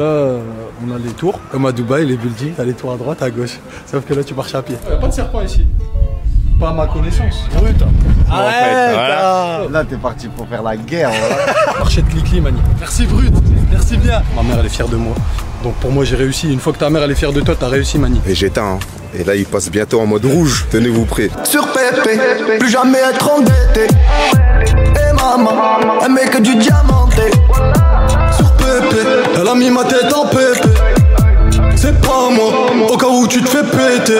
Là, on a les tours, comme à Dubaï, les buildings, t'as les tours à droite, à gauche. Sauf que là, tu marches à pied. Y'a pas de serpent ici. Pas à ma connaissance. Brut. Arrête, voilà. Là, t'es parti pour faire la guerre. Voilà. Marché de Clicli, Mani. Merci, Brut. Merci bien. Ma mère, elle est fière de moi. Donc pour moi, j'ai réussi. Une fois que ta mère, elle est fière de toi, t'as réussi, Mani. Et j'éteins. Et là, il passe bientôt en mode rouge. Tenez-vous prêts. Sur Pépé, plus jamais être endetté. Et maman, elle met que du diamanté. Sur Pépé, elle a mis ma tête en pépé. C'est pas moi, au cas où tu te fais péter.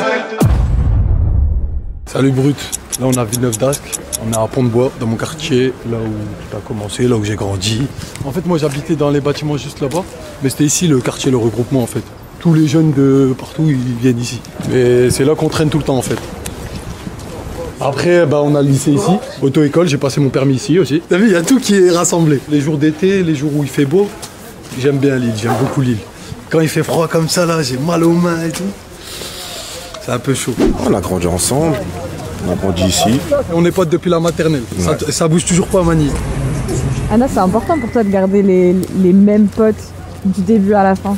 Salut Brut, là on a Villeneuve d'Ascq, on est à Pont-de-Bois, dans mon quartier, là où tout a commencé, là où j'ai grandi. En fait moi j'habitais dans les bâtiments juste là-bas, mais c'était ici le quartier, le regroupement en fait. Tous les jeunes de partout ils viennent ici. Et c'est là qu'on traîne tout le temps en fait. Après bah, on a le lycée ici, auto-école, j'ai passé mon permis ici aussi. T'as vu, il y a tout qui est rassemblé. Les jours d'été, les jours où il fait beau, j'aime bien Lille, j'aime beaucoup Lille. Quand il fait froid comme ça là, j'ai mal aux mains et tout. C'est un peu chaud. On a grandi ensemble, on a grandi ici. On est potes depuis la maternelle, ouais. Ça bouge toujours pas, Mani. Anna, c'est important pour toi de garder les mêmes potes du début à la fin?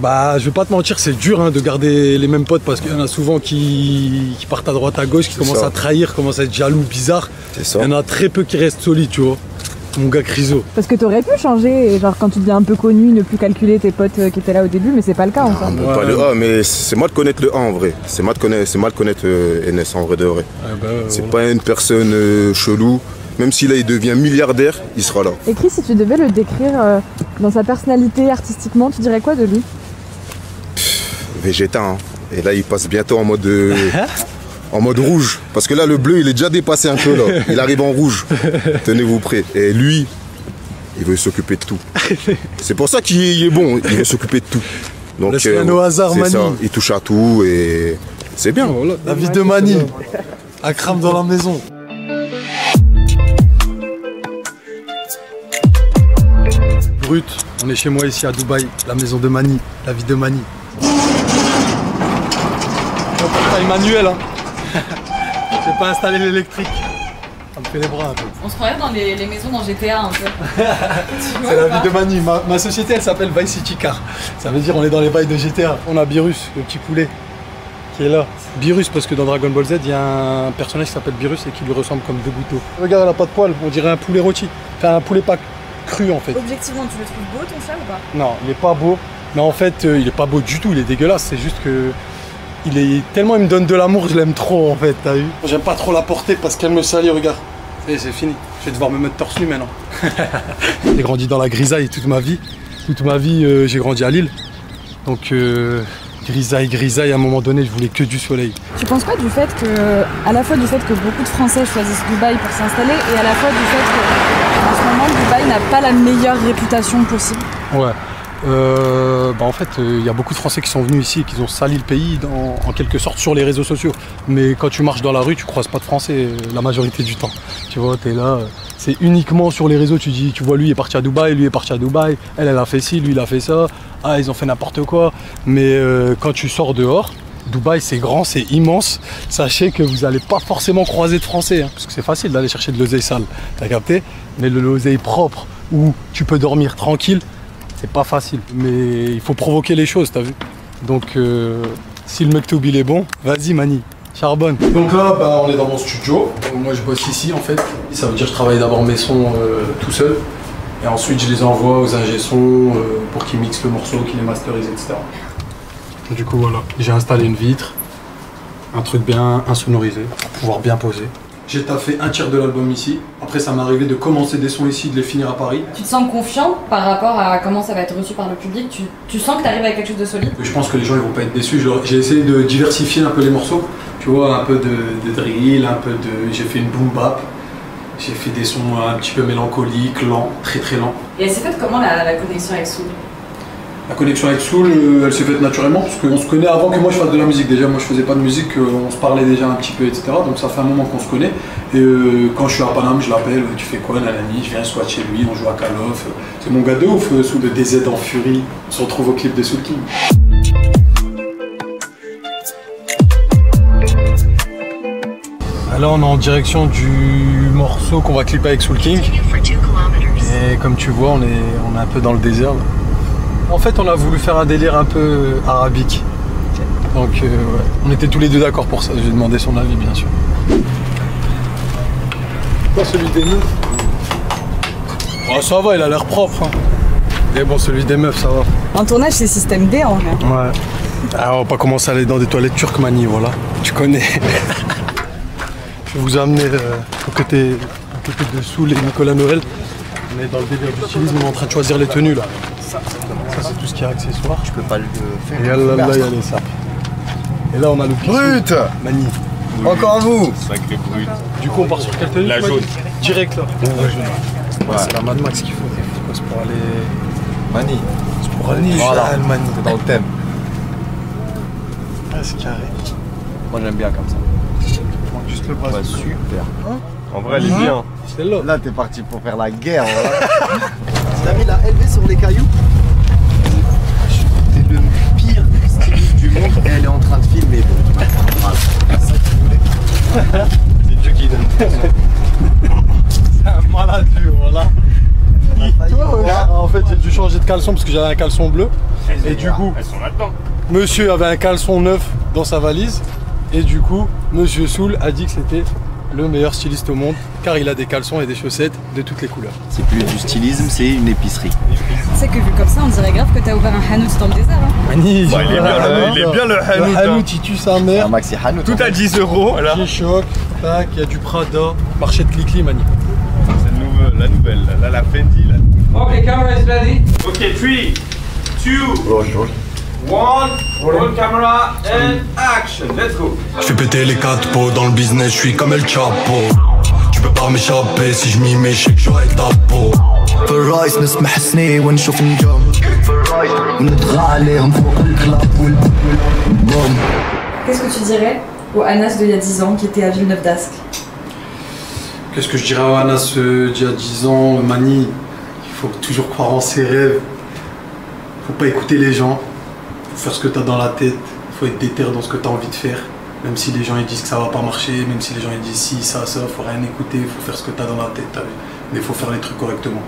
Bah, je vais pas te mentir, c'est dur hein, de garder les mêmes potes parce qu'il y en a souvent qui partent à droite à gauche, qui commencent à trahir, commencent à être jaloux, bizarres. C'est ça. Il y en a très peu qui restent solides, tu vois. Mon gars Criso. Parce que t'aurais pu changer, et genre quand tu deviens un peu connu, ne plus calculer tes potes qui étaient là au début, mais c'est pas le cas en fait. Ouais. Pas le A, mais c'est moi de connaître le A en vrai. C'est mal de connaître NS en vrai de vrai. C'est pas une personne chelou. Même si là il devient milliardaire, il sera là. Et Chris, si tu devais le décrire dans sa personnalité artistiquement, tu dirais quoi de lui? Végétain. Hein. Et là il passe bientôt en mode rouge. Parce que là le bleu il est déjà dépassé un peu là. Il arrive en rouge. Tenez-vous prêts. Et lui, il veut s'occuper de tout. C'est pour ça qu'il est bon, il veut s'occuper de tout. Donc au hasard, Mani. Ça, il touche à tout et c'est bien. Voilà, la vie de Mani. Akram dans la maison. Brut, on est chez moi ici à Dubaï, la maison de Mani, la vie de Mani. Taille manuel hein. J'ai pas installé l'électrique. Ça me fait les bras un peu. On se croirait dans les maisons dans GTA un peu. C'est la vie de Mani. Ma société elle s'appelle Vice City Car. Ça veut dire on est dans les bails de GTA. On a Beerus, le petit poulet, qui est là. Beerus parce que dans Dragon Ball Z il y a un personnage qui s'appelle Beerus et qui lui ressemble comme deux gouttes d'eau. Regarde, elle a pas de poils, on dirait un poulet rôti. Enfin un poulet pas cru en fait. Objectivement tu le trouves beau ton chat ou pas? Non, il est pas beau. Mais en fait il est pas beau du tout, il est dégueulasse. C'est juste que tellement il me donne de l'amour, je l'aime trop en fait, t'as vu. J'aime pas trop la porter parce qu'elle me salit, regarde. C'est fini, je vais devoir me mettre torse nu maintenant. J'ai grandi dans la grisaille toute ma vie. Toute ma vie, j'ai grandi à Lille. Donc grisaille, à un moment donné, je voulais que du soleil. Tu penses quoi du fait que, à la fois du fait que beaucoup de Français choisissent Dubaï pour s'installer et à la fois du fait qu'en ce moment, Dubaï n'a pas la meilleure réputation possible? Ouais. En fait, il y a beaucoup de Français qui sont venus ici et qui ont sali le pays en quelque sorte sur les réseaux sociaux. Mais quand tu marches dans la rue, tu croises pas de Français la majorité du temps. Tu vois, t'es là, c'est uniquement sur les réseaux, tu vois, lui est parti à Dubaï, lui est parti à Dubaï, elle a fait ci, lui il a fait ça, ah ils ont fait n'importe quoi. Mais quand tu sors dehors, Dubaï c'est grand, c'est immense, sachez que vous n'allez pas forcément croiser de Français, hein, parce que c'est facile d'aller chercher de l'oseille sale, t'as capté? Mais de l'oseille propre, où tu peux dormir tranquille, c'est pas facile, mais il faut provoquer les choses, t'as vu? Donc si le mektoub il est bon, vas-y Mani, charbonne. Donc là, on est dans mon studio. Donc, moi je bosse ici en fait. Ça veut dire que je travaille d'abord mes sons tout seul. Et ensuite je les envoie aux ingé sons pour qu'ils mixent le morceau, qu'ils les masterisent, etc. Du coup voilà, j'ai installé une vitre, un truc bien insonorisé pour pouvoir bien poser. J'ai taffé un tiers de l'album ici. Après, ça m'est arrivé de commencer des sons ici, de les finir à Paris. Tu te sens confiant par rapport à comment ça va être reçu par le public? Tu sens que tu arrives avec quelque chose de solide? Je pense que les gens ils vont pas être déçus. J'ai essayé de diversifier un peu les morceaux. Tu vois, un peu de drill, un peu de... J'ai fait une boom bap. J'ai fait des sons un petit peu mélancoliques, lents, très très lents. Et elle s'est faite comment la connexion avec Soul? La connexion avec Soul, elle s'est faite naturellement parce qu'on se connaît avant que moi je fasse de la musique. Déjà, moi je faisais pas de musique, on se parlait déjà un petit peu, etc. Donc ça fait un moment qu'on se connaît. Et quand je suis à Paname, je l'appelle, tu fais quoi, nanani, je viens squat chez lui, on joue à Call of. C'est mon gars de ouf, sous de DZ en Fury. On se retrouve au clip de Soul King. Là on est en direction du morceau qu'on va clipper avec Soul King. Et comme tu vois, on est un peu dans le désert là. En fait, on a voulu faire un délire un peu arabique. Donc, ouais. On était tous les deux d'accord pour ça. J'ai demandé son avis, bien sûr. Pas celui des meufs. Oh, ça va, il a l'air propre. Hein. Mais bon, celui des meufs, ça va. En tournage, c'est système D en vrai. Ouais. Ah, on va pas commencer à aller dans des toilettes turques, Mani, voilà. Tu connais. Je vais vous amener au côté de Soul et Nicolas Noël. On est dans le délire du stylisme, on est en train de choisir les tenues là. Ça c'est tout ce qui est accessoire. Je peux pas le faire. Et là, il y a les sapes. Et là, on a le pixel. Brut. Mani. Encore vous. Sacré brut. Du coup, on part sur quelle tenue? La jaune. Direct là. La jaune. Ouais, c'est la Mad Max qu'il faut. C'est pour aller. Mani. C'est pour aller Voilà. Mani. C'est dans le thème. Ah, c'est carré. Moi j'aime bien comme ça. Juste le bras. Ouais, super. En vrai, elle est bien. C'est là. Là t'es parti pour faire la guerre. Samy l'a élevé sur les cailloux. T'es le pire styliste du monde et elle est en train de filmer. Voilà. C'est ça que tu voulais. C'est Dieu qui donne. C'est un malade, voilà. En fait, j'ai dû changer de caleçon parce que j'avais un caleçon bleu. Et du coup, Elles sont là-dedans. monsieur avait un caleçon neuf dans sa valise. Et du coup, monsieur Soul a dit que c'était le meilleur styliste au monde car il a des caleçons et des chaussettes de toutes les couleurs. C'est plus du stylisme, c'est une épicerie. Tu sais que vu comme ça, on dirait grave que t'as ouvert un hanout dans le désert. Hein. Mani, Bah, il est bien le Hanout. Le Hanout, il tue sa C'est mère. un maxi Hanout. Tout à 10 €. Voilà. G-Shock, tac, il y a du Prada, marché de Clicli, Mani. C'est la nouvelle. Là, la Fendi. Là. Okay, camera is ready. Ok, 3, 2, One, roll camera and action. Let's go. Je fais péter les 4 pots dans le business, je suis comme El Chapo. Tu peux pas m'échapper, si je m'y mets, je sais que j'aurai ta peau. في الرايس نسمح سني ونشوف نجوم في الرايس ونطغى عليهم فوق الكلاب والبوم. Qu'est-ce que tu dirais au Anas d'il y a 10 ans qui était à Villeneuve d'Ascq? Qu'est-ce que je dirais à Anas d'il y a 10 ans, Mani? Il faut toujours croire en ses rêves. Faut pas écouter les gens. Faut faire ce que t'as dans la tête. Faut être déter dans ce que t'as envie de faire. Même si les gens ils disent que ça va pas marcher, même si les gens ils disent si, ça, faut rien écouter. Faut faire ce que t'as dans la tête, t'as vu. Mais faut faire les trucs correctement.